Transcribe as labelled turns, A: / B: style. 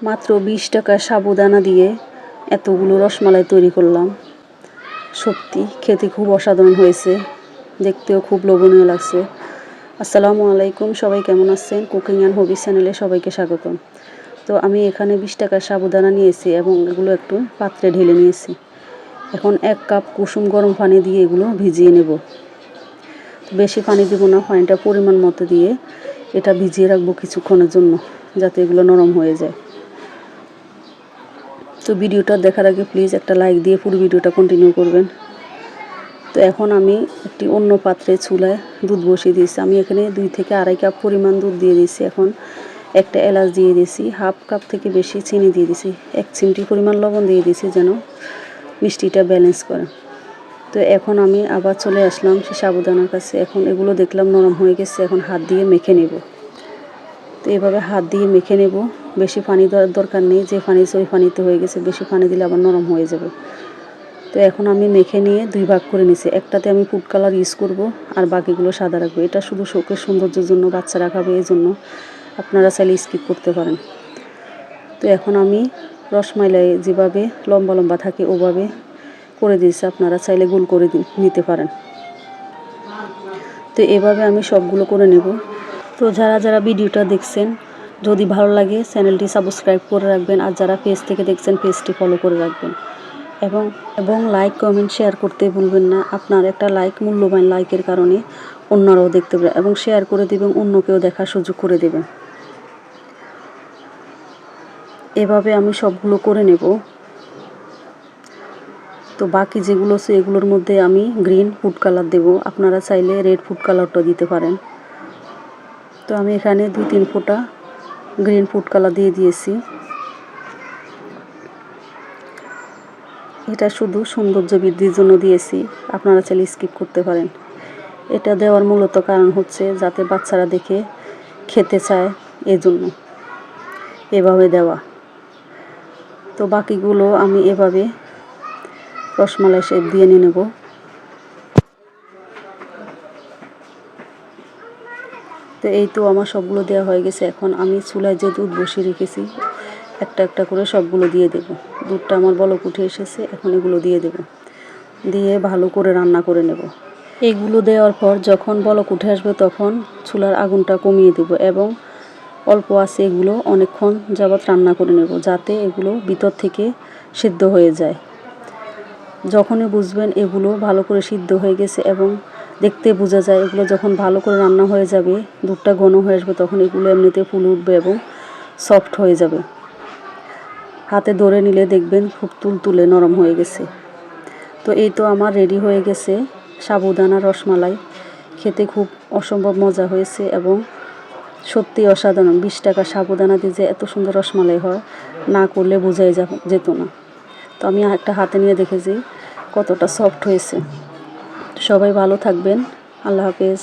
A: মাত্র 20 টাকা সাবুদানা দিয়ে এতগুলো রসমালাই তৈরি করলাম। সত্যি খেতে খুব অসাধারণ হয়েছে, দেখতেও খুব লোভনীয় লাগছে। আসসালামু আলাইকুম, সবাই কেমন আছেন? কুকিং অ্যান্ড হবি চ্যানেলে সবাইকে স্বাগতম। তো আমি এখানে 20 টাকার সাবুদানা নিয়েছি এবং এগুলো একটু পাত্রে ঢেলে নিয়েছি। এখন 1 কাপ কুসুম গরম পানি দিয়ে এগুলো ভিজিয়ে নেব। বেশি পানি দেব না, পানিটা পরিমাণ মতো দিয়ে এটা ভিজিয়ে রাখবো কিছুক্ষণের জন্য, যাতে এগুলো নরম হয়ে যায়। তো ভিডিওটা দেখার আগে প্লিজ একটা লাইক দিয়ে পুরো ভিডিওটা কন্টিনিউ করবেন। তো এখন আমি একটি অন্য পাত্রে চুলায় দুধ বসিয়ে দিয়েছি। আমি এখানে 2 থেকে আড়াই কাপ পরিমাণ দুধ দিয়ে দিয়েছি। এখন একটা এলাচ দিয়ে দিয়েছি, হাফ কাপ থেকে বেশি চিনি দিয়ে দিয়েছি, 1 চিমটি পরিমাণ লবণ দিয়ে দিয়েছি যেন মিষ্টিটা ব্যালেন্স করে। তো এখন আমি আবার চলে আসলাম সে সাবুদানার কাছে। এখন এগুলো দেখলাম নরম হয়ে গেছে, এখন হাত দিয়ে মেখে নেব। তো এভাবে হাত দিয়ে মেখে নেব, বেশি পানি দেওয়ার দরকার নেই, যে পানি ওই পানিতে হয়ে গেছে, বেশি পানি দিলে আবার নরম হয়ে যাবে। তো এখন আমি মেখে নিয়ে 2 ভাগ করে নিয়েছি। একটাতে আমি ফুড কালার ইউজ করব আর বাকিগুলো সাদা রাখবো। এটা শুধু শোকের সৌন্দর্যের জন্য, বাচ্চারা খাবে এই জন্য, আপনারা চাইলে স্কিপ করতে পারেন। তো এখন আমি রসমালাই যেভাবে লম্বা লম্বা থাকে ওভাবে করে দিয়েছি, আপনারা চাইলে গোল করে নিতে পারেন। তো এভাবে আমি সবগুলো করে নেব। তো যারা যারা ভিডিওটা দেখছেন, যদি ভালো লাগে চ্যানেলটি সাবস্ক্রাইব করে রাখবেন, আর যারা পেজ থেকে দেখছেন পেজটি ফলো করে রাখবেন এবং লাইক কমেন্ট শেয়ার করতে ভুলবেন না। আপনার একটা লাইক মূল্যবান, লাইকের কারণে অন্যরাও দেখতে পারে, এবং শেয়ার করে দেবেন, অন্যকেও দেখার সুযোগ করে দেবেন। এভাবে আমি সবগুলো করে নেব। তো বাকি যেগুলো আছে এগুলোর মধ্যে আমি গ্রিন ফুড কালার দেব, আপনারা চাইলে রেড ফুড কালারটা দিতে পারেন। তো আমি এখানে 2-3 ফোঁটা গ্রিন ফুড কালার দিয়ে দিয়েছি। এটা শুধু সৌন্দর্য বৃদ্ধির জন্য দিয়েছি, আপনারা চাইলে স্কিপ করতে পারেন। এটা দেওয়ার মূলত কারণ হচ্ছে যাতে বাচ্চারা দেখে খেতে চায়, এজন্য এভাবে দেওয়া। তো বাকিগুলো আমি এভাবে রসমালাই শেপ দিয়ে নিয়ে নেব। তো এই তো আমার সবগুলো দেওয়া হয়ে গেছে। এখন আমি চুলায় যে দুধ বসিয়ে রেখেছি একটা একটা করে সবগুলো দিয়ে দেব। দুধটা আমার বলক উঠে এসেছে, এখন এগুলো দিয়ে দেব, দিয়ে ভালো করে রান্না করে নেব। এগুলো দেওয়ার পর যখন বলক উঠে আসবে তখন চুলার আগুনটা কমিয়ে দেব এবং অল্প আছে এগুলো অনেকক্ষণ যাবৎ রান্না করে নেব, যাতে এগুলো ভিতর থেকে সিদ্ধ হয়ে যায়। যখনই বুঝবেন এগুলো ভালো করে সিদ্ধ হয়ে গেছে এবং দেখতে বোঝা যায় এগুলো যখন ভালো করে রান্না হয়ে যাবে, দুধটা ঘন হয়ে আসবে, তখন এগুলো এমনিতে ফুলে উঠবে এবং সফট হয়ে যাবে। হাতে ধরে নিলে দেখবেন খুব তুলতুলে নরম হয়ে গেছে। তো এই তো আমার রেডি হয়ে গেছে সাবুদানা রসমালাই। খেতে খুব অসম্ভব মজা হয়েছে এবং সত্যি অসাধারণ। 20 টাকা সাবুদানা দিয়ে যে এত সুন্দর রসমালাই হয়, না করলে বোঝাই যেত না। তো আমি একটা হাতে নিয়ে দেখেছি কতটা সফট হয়েছে। সবাই ভালো থাকবেন, আল্লাহ হাফেজ।